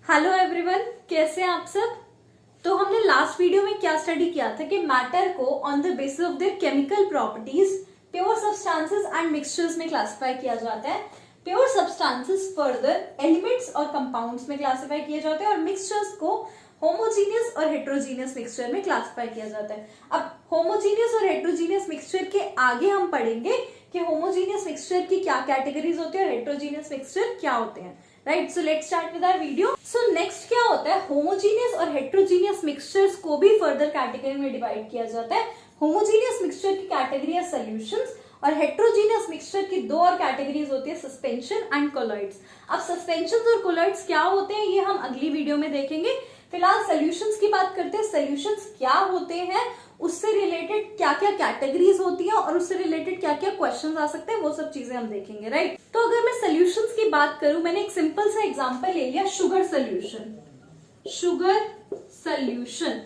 Hello everyone, कैसे हैं आप सब। तो हमने लास्ट वीडियो में क्या स्टडी किया था कि मैटर को on the basis of their chemical properties pure substances and mixtures में क्लासिफाई किया जाता है। प्योर सब्सटेंसेस फर्दर एलिमेंट्स और कंपाउंड्स में क्लासिफाई किए जाते हैं और मिक्सचर्स को होमोजीनियस और हेट्रोजीनियस मिक्सचर में क्लासिफाई किया जाता है। अब होमोजीनियस और हेट्रोजीनियस मिक्सचर के आगे हम पढ़ेंगे कि होमोजीनियस मिक्सचर की क्या कैटेगरीज होती है और हेट्रोजीनियस मिक्सचर क्या होते हैं। Right, so let's start with our video. So next क्या होता है, होमोजीनियस और हेट्रोजीनियस मिक्सचर्स को भी फर्दर कैटेगरी में डिवाइड किया जाता है। होमोजीनियस मिक्सचर की कैटेगरी है सॉल्यूशंस और हेट्रोजीनियस मिक्सचर की दो और कैटेगरीज होती है, सस्पेंशन एंड कोलॉइड्स। अब सस्पेंशंस और कोलॉइड्स क्या होते हैं ये हम अगली वीडियो में देखेंगे। फिलहाल सॉल्यूशंस की बात करते हैं। सॉल्यूशंस क्या होते हैं, उससे रिलेटेड क्या क्या कैटेगरीज होती हैं और उससे रिलेटेड क्या क्या क्वेश्चंस आ सकते हैं, वो सब चीजें हम देखेंगे। राइट, तो अगर मैं सॉल्यूशंस की बात करूं, मैंने एक सिंपल सा एग्जांपल ले लिया, sugar solution. Sugar solution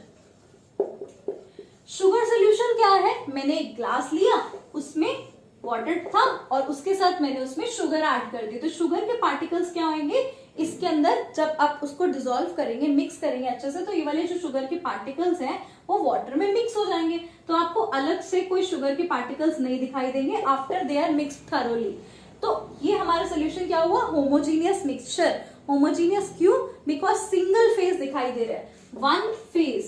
sugar solution क्या है, मैंने एक ग्लास लिया, उसमें वाटर था और उसके साथ मैंने उसमें शुगर ऐड कर दी। तो शुगर के पार्टिकल्स क्या होंगे इसके अंदर, जब आप उसको डिसॉल्व करेंगे, मिक्स करेंगे अच्छे से, तो ये वाले जो शुगर के पार्टिकल्स हैं वो वाटर में मिक्स हो जाएंगे। तो आपको अलग से कोई शुगर के पार्टिकल्स नहीं दिखाई देंगे after they are mixed thoroughly. तो ये हमारा सोल्यूशन क्या हुआ, होमोजीनियस मिक्सचर। होमोजीनियस क्यों, बिकॉज सिंगल फेज दिखाई दे रहा है, वन फेज।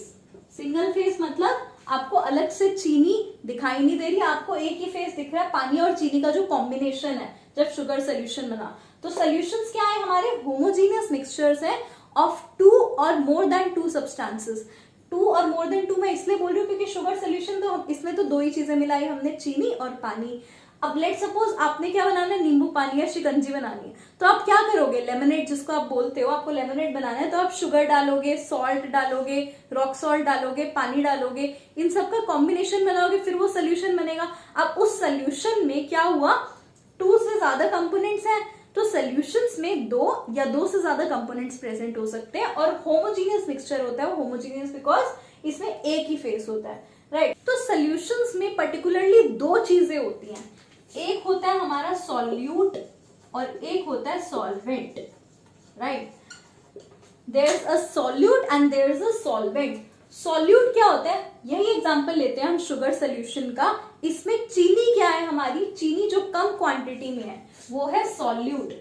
सिंगल फेज मतलब आपको अलग से चीनी दिखाई नहीं दे रही, आपको एक ही फेस दिख रहा है, पानी और चीनी का जो कॉम्बिनेशन है जब शुगर सोल्यूशन बना। तो सॉल्यूशंस क्या है हमारे, होमोजीनियस मिक्सचर्स है ऑफ टू और more than two substances. Two और मोर देन टू मैं इसलिए बोल रही हूँ क्योंकि शुगर सोल्यूशन तो इसमें तो दो ही चीजें मिलाई हमने, चीनी और पानी। अब लेट सपोज आपने क्या बनाना है, नींबू पानी या शिकंजी बनानी है, तो आप क्या करोगे, लेमनेड जिसको आप बोलते हो, आपको लेमनेड बनाना है तो आप शुगर डालोगे, सॉल्ट डालोगे, रॉक सॉल्ट डालोगे, पानी डालोगे, इन सबका कॉम्बिनेशन बनाओगे, फिर वो सोल्यूशन बनेगा। अब उस सोल्यूशन में क्या हुआ, टू से ज्यादा कंपोनेंट्स हैं, तो सॉल्यूशंस में दो या दो से ज्यादा कंपोनेंट्स प्रेजेंट हो सकते हैं। और होमोजीनियस मिक्सचर होता है, होमोजीनियस बिकॉज इसमें एक ही फेस होता है। राइट, तो सॉल्यूशंस में पर्टिकुलरली दो चीजें होती हैं, एक होता है हमारा सॉल्यूट और एक होता है solvent. Right, there is a solute and there is a solvent. Solute क्या होता है, यही एग्जांपल लेते हैं हम शुगर सोल्यूशन का। इसमें चीनी क्या है हमारी, चीनी जो कम क्वांटिटी में है वो है सॉल्यूट,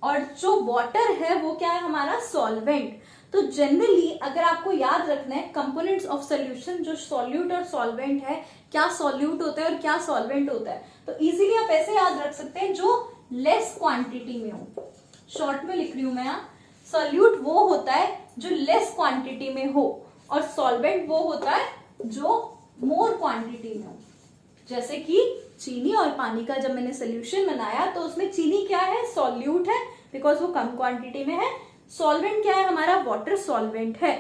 और जो वाटर है वो क्या है हमारा सॉल्वेंट। तो जनरली अगर आपको याद रखना है कंपोनेंट्स ऑफ सॉल्यूशन, जो सॉल्यूट और सॉल्वेंट है, क्या सॉल्यूट होता है और क्या सॉल्वेंट होता है, तो इजीली आप ऐसे याद रख सकते हैं, जो लेस क्वांटिटी में हो। शॉर्ट में लिख रही हूं मैं यहाँ, सॉल्यूट वो होता है जो लेस क्वांटिटी में हो और सॉल्वेंट वो होता है जो मोर क्वांटिटी में हो। जैसे कि चीनी और पानी का जब मैंने सोल्यूशन बनाया तो उसमें चीनी क्या है, सॉल्यूट है बिकॉज वो कम क्वांटिटी में है। सॉल्वेंट क्या है हमारा, वाटर सॉल्वेंट है।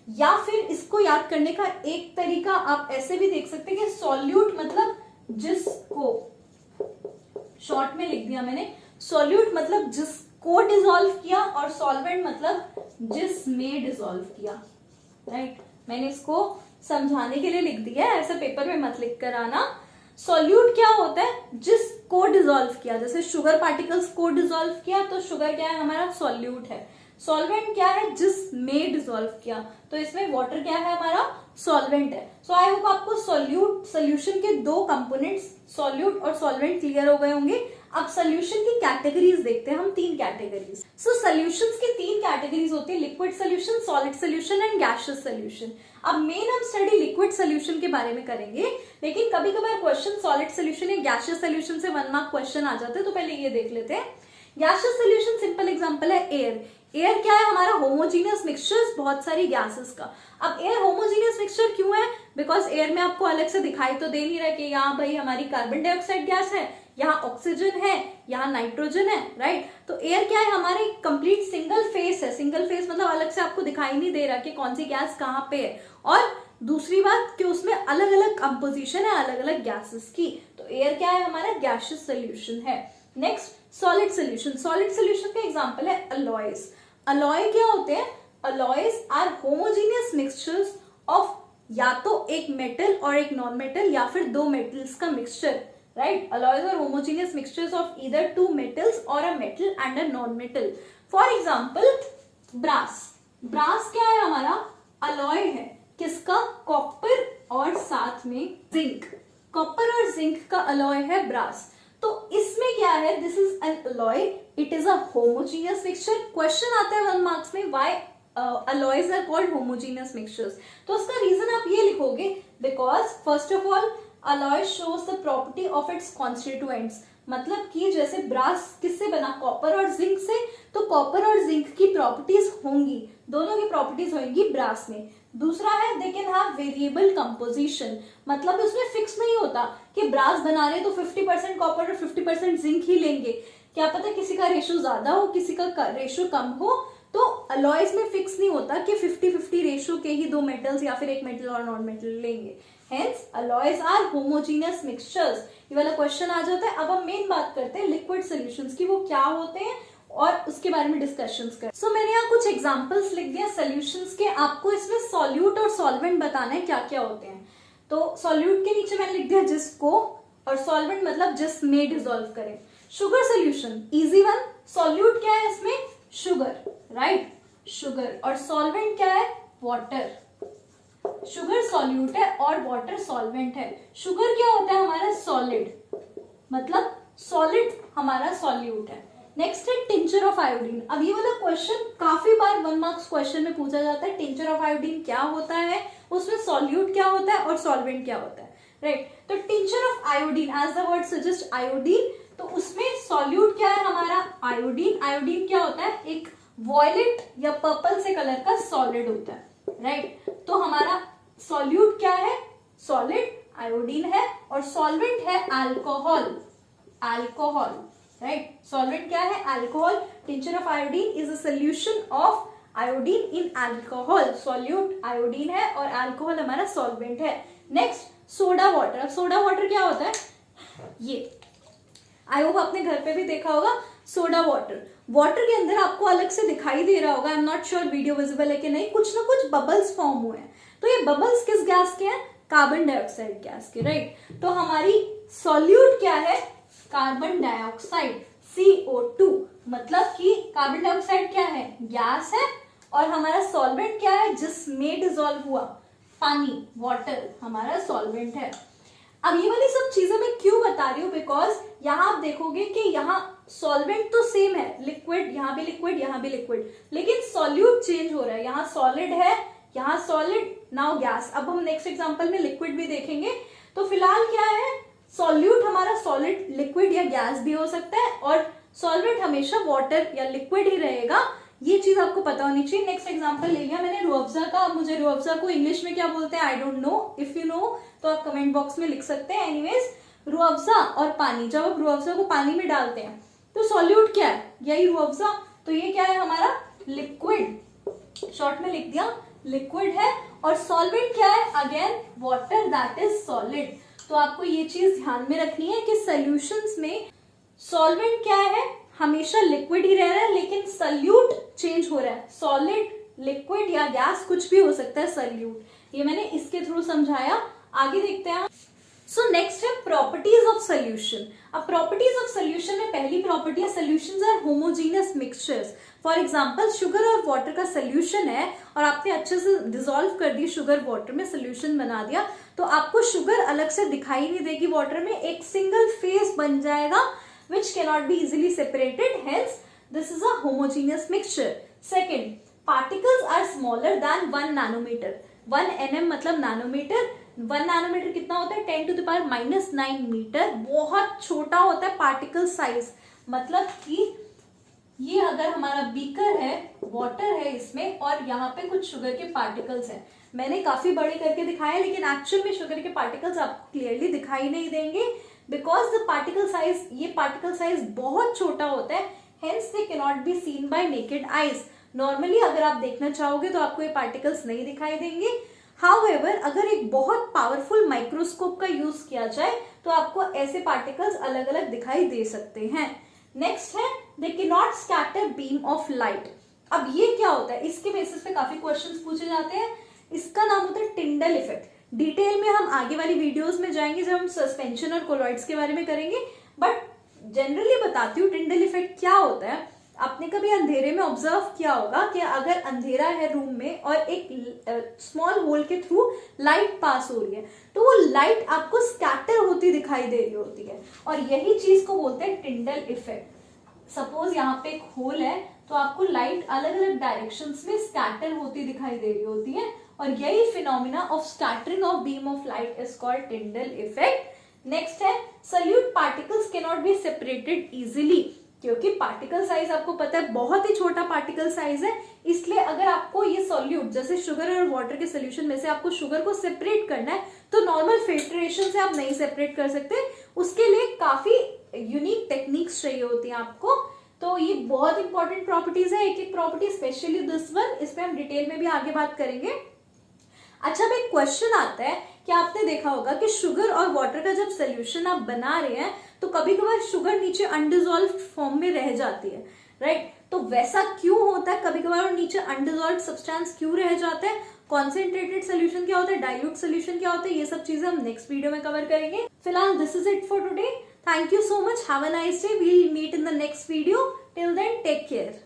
या फिर इसको याद करने का एक तरीका आप ऐसे भी देख सकते हैं कि सॉल्यूट मतलब जिसको, शॉर्ट में लिख दिया मैंने, सॉल्यूट मतलब जिसको डिसॉल्व किया और सॉल्वेंट मतलब जिसमें डिसॉल्व किया। राइट, मैंने इसको समझाने के लिए लिख दिया है, ऐसा पेपर में मत लिख कर आना। सॉल्यूट क्या होता है, जिसको डिसॉल्व किया, जैसे शुगर पार्टिकल्स को डिसॉल्व किया तो शुगर क्या है हमारा सॉल्यूट है। सॉल्वेंट क्या है, जिसमें डिसॉल्व किया, तो इसमें वाटर क्या है हमारा सॉल्वेंट है। सो आई होप आपको सॉल्यूट सोल्यूशन के दो कंपोनेंट्स सॉल्यूट और सॉल्वेंट क्लियर हो गए होंगे। अब सोल्यूशन की कैटेगरीज देखते हैं हम, तीन कैटेगरीज। सो सोल्यूशंस की तीन कैटेगरीज होती है, liquid solution, solid solution and gaseous solution. अब मेन हम स्टडी लिक्विड सोल्यूशन के बारे में करेंगे, लेकिन कभी कभार क्वेश्चन सॉलिड सोल्यूशन या गैसियस सोल्यूशन से 1 मार्क क्वेश्चन आ जाते हैं, तो पहले ये देख लेते हैं। गैसियस सोल्यूशन सिंपल एग्जांपल है एयर। एयर क्या है हमारा, होमोजीनियस मिक्सचर्स, बहुत सारी गैसेस का। अब एयर होमोजीनियस मिक्सचर क्यों है, बिकॉज एयर में आपको अलग से दिखाई तो दे नहीं रहा कि यहाँ भाई हमारी कार्बन डाइऑक्साइड गैस है, यहाँ ऑक्सीजन है, यहाँ नाइट्रोजन है। राइट, तो एयर क्या है हमारे कंप्लीट सिंगल फेस है। सिंगल फेस मतलब अलग से आपको दिखाई नहीं दे रहा कि कौन सी गैस कहाँ पे है। और दूसरी बात कि उसमें अलग अलग कंपोजिशन है अलग अलग गैसेस की। तो एयर क्या है हमारा गैसियस सोल्यूशन है। Next solid solution. Solid solution का एग्जांपल है अलॉयज। अलॉय क्या होते हैं, alloys are homogeneous mixtures of या तो एक मेटल और एक नॉन मेटल या फिर दो मेटल्स का mixture. Right, alloys are homogeneous mixtures of either two metals or a metal and a non-metal. For example, brass, brass क्या है हमारा, अलॉय है, किसका, कॉपर और साथ में जिंक, कॉपर और जिंक का अलॉय है ब्रास। तो इसमें क्या है, this is an alloy, it is a homogeneous mixture. Question आता है 1 मार्क्स में, why alloys are called homogeneous mixtures। तो उसका रीजन आप ये लिखोगे, because first of all alloy shows the property of its constituents, मतलब कि जैसे ब्रास किससे बना, कॉपर और जिंक से, तो कॉपर और जिंक की प्रॉपर्टीज होंगी, दोनों की प्रॉपर्टीज होंगी ब्रास में। दूसरा है they can have variable composition, मतलब उसमें फिक्स नहीं होता कि ब्रास बना रहे तो 50% कॉपर और 50% जिंक ही लेंगे, क्या पता किसी का रेशो ज्यादा हो किसी का रेशो कम हो। तो अलॉयज में फिक्स नहीं होता कि 50-50 रेशो के ही दो मेटल्स या फिर एक मेटल और नॉन मेटल लेंगे, hence alloys are homogeneous mixtures. ये वाला क्वेश्चन आ जाता है। अब हम मेन बात करते हैं लिक्विड सॉल्यूशंस की, वो क्या होते हैं और उसके बारे में डिस्कशंस करें। सो मैंने यहाँ कुछ एग्जांपल्स लिख दिया सॉल्यूशंस के, आपको इसमें सॉल्यूट और सॉल्वेंट बताना है क्या क्या होते हैं। तो सॉल्यूट के नीचे मैंने लिख दिया जिसको, और सॉल्वेंट मतलब जिसमें डिसॉल्व करें। Sugar solution easy one, solute क्या है इसमें, शुगर, राइट, शुगर, और सॉल्वेंट क्या है, वाटर। शुगर सॉल्यूट है और वाटर सॉल्वेंट है। शुगर क्या होता है हमारा, सॉलिड, मतलब सॉलिड हमारा सॉल्यूट है। नेक्स्ट है टिंचर ऑफ आयोडीन। अब ये वाला क्वेश्चन काफी बार 1 मार्क्स क्वेश्चन में पूछा जाता है, टिंचर ऑफ आयोडीन क्या होता है, उसमें सॉल्यूट क्या होता है और सॉल्वेंट क्या होता है, राइट। तो tincture of iodine as the word suggest iodine, तो उसमें सॉल्यूट क्या है हमारा, आयोडीन। आयोडीन क्या होता है, एक वॉयलेट या पर्पल से कलर का सॉलिड होता है, राइट। तो हमारा सॉल्यूट क्या है, सॉलिड आयोडीन है, और सॉल्वेंट है अल्कोहल, अल्कोहल, राइट। सॉल्वेंट क्या है, alcohol. Tincture of iodine is a solution of iodine in alcohol, solute iodine है और अल्कोहल हमारा सॉल्वेंट है। Next soda water. अब सोडा वाटर क्या होता है, ये आई होप आपने घर पे भी देखा होगा सोडा वाटर। वाटर के अंदर आपको अलग से दिखाई दे रहा होगा, I am not sure video visible है कि नहीं, कुछ ना कुछ बबल्स फॉर्म हुए हैं। तो ये बबल्स किस गैस के हैं, कार्बन डाइऑक्साइड गैस के, राइट। तो हमारी सॉल्यूट क्या है, कार्बन डाइऑक्साइड CO2, मतलब कि कार्बन डाइऑक्साइड क्या है, गैस है, और हमारा सॉल्वेंट क्या है, जिसमें डिसॉल्व हुआ, पानी, वाटर हमारा सॉल्वेंट है। अब ये वाली सब चीजें मैं क्यों बता रही हूँ, बिकॉज यहाँ आप देखोगे कि यहाँ सॉल्वेंट तो सेम है, लिक्विड, यहाँ भी लिक्विड, यहाँ भी लिक्विड, लेकिन सॉल्यूट चेंज हो रहा है, यहाँ सॉलिड है, यहाँ सॉलिड, नाउ गैस। अब हम नेक्स्ट एग्जांपल में लिक्विड भी देखेंगे। तो फिलहाल क्या है, सॉल्यूट हमारा सॉलिड, लिक्विड या गैस भी हो सकता है, और सॉल्वेंट हमेशा वाटर या लिक्विड ही रहेगा, ये चीज आपको पता होनी चाहिए। नेक्स्ट एग्जांपल ले लिया मैंने रूह अफ़ज़ा का। मुझे रूह अफ़ज़ा को इंग्लिश में क्या बोलते हैं I don't know, if you know तो आप कमेंट बॉक्स में लिख सकते हैं। एनीवेज रूह अफ़ज़ा और पानी, जब आप रूह अफ़ज़ा को पानी में डालते हैं तो सॉल्यूट क्या है, यही रूह अफ़ज़ा, तो ये क्या है हमारा लिक्विड, शॉर्ट में लिख दिया लिक्विड है, और सॉल्वेंट क्या है, again water, that is solid. तो आपको ये चीज ध्यान में रखनी है कि सॉल्यूशंस में सॉल्वेंट क्या है, हमेशा लिक्विड ही रह रहा है, लेकिन सॉल्यूट चेंज हो रहा है, सॉलिड, लिक्विड या गैस कुछ भी हो सकता है सॉल्यूट। ये मैंने इसके थ्रू समझाया। आगे देखते हैं। सो नेक्स्ट है प्रॉपर्टीज ऑफ सोल्यूशन। अब प्रॉपर्टीज ऑफ सोल्यूशन में पहली प्रॉपर्टी है solutions are homogeneous mixtures. For example sugar और वाटर का सोल्यूशन है और आपने अच्छे से डिसॉल्व कर दी शुगर वाटर में, सोल्यूशन बना दिया, तो आपको शुगर अलग से दिखाई नहीं देगी वाटर में, एक सिंगल फेज बन जाएगा which cannot be easily separated, hence this is a homogeneous mixture. Second, particles are smaller than 1 nanometer. 1 nm मतलब नैनोमीटर, 1 नैनोमीटर कितना होता है 10 to the power -9 मीटर, बहुत छोटा होता है पार्टिकल साइज। मतलब कि ये अगर हमारा बीकर है, वाटर है इसमें, और यहाँ पे कुछ शुगर के पार्टिकल्स हैं, मैंने काफी बड़े करके दिखाया लेकिन एक्चुअल में शुगर के पार्टिकल्स आपको क्लियरली दिखाई नहीं देंगे, बिकॉज द पार्टिकल साइज, ये पार्टिकल साइज बहुत छोटा होता है, hence they can not be seen bye naked eyes. Normally अगर आप देखना चाहोगे तो आपको ये पार्टिकल्स नहीं दिखाई देंगे। हाउएवर अगर एक बहुत पावरफुल माइक्रोस्कोप का यूज किया जाए तो आपको ऐसे पार्टिकल्स अलग अलग दिखाई दे सकते हैं। नेक्स्ट है they can not scatter beam of light. अब ये क्या होता है, इसके बेसिस पे काफी क्वेश्चंस पूछे जाते हैं। इसका नाम होता है टिंडल इफेक्ट। डिटेल में हम आगे वाली वीडियोस में जाएंगे जब हम सस्पेंशन और कोलॉइड्स के बारे में करेंगे, बट जनरली बताती हूँ टिंडल इफेक्ट क्या होता है। आपने कभी अंधेरे में ऑब्जर्व किया होगा कि अगर अंधेरा है रूम में और एक स्मॉल होल के थ्रू लाइट पास हो रही है, तो वो लाइट आपको स्कैटर होती दिखाई दे रही होती है, और यही चीज को बोलते हैं टिंडल इफेक्ट। सपोज यहाँ पे एक होल है, तो आपको लाइट अलग अलग डायरेक्शंस में स्कैटर होती दिखाई दे रही होती है, और यही phenomena of scattering of beam of light is called Tyndall effect. Next है solute particles can not be separated easily, क्योंकि पार्टिकल साइज आपको पता है बहुत ही छोटा पार्टिकल साइज है, इसलिए अगर आपको ये सॉल्यूट जैसे शुगर और वाटर के सोल्यूशन में से आपको शुगर को सेपरेट करना है, तो नॉर्मल फिल्ट्रेशन से आप नहीं सेपरेट कर सकते, उसके लिए काफी यूनिक टेक्निक्स चाहिए होती है आपको। तो ये बहुत इंपॉर्टेंट प्रॉपर्टीज है, एक एक प्रॉपर्टी, स्पेशली दिस वन, इस पे हम डिटेल में भी आगे बात करेंगे। अच्छा, अब एक क्वेश्चन आता है कि आपने देखा होगा कि शुगर और वाटर का जब सोल्यूशन आप बना रहे हैं तो कभी कभार शुगर नीचे अनडिजॉल्व फॉर्म में रह जाती है, राइट? तो वैसा क्यों होता है, कभी कभार नीचे अनडिजॉल्व सब्सटेंस क्यों रह जाते हैं, कॉन्सेंट्रेटेड सोल्यूशन क्या होता है, डाइल्यूट सोल्यूशन क्या होता है, ये सब चीजें हम नेक्स्ट वीडियो में कवर करेंगे। फिलहाल this is it for today. Thank you so much, have a nice day, we will meet in the next video, till then take care.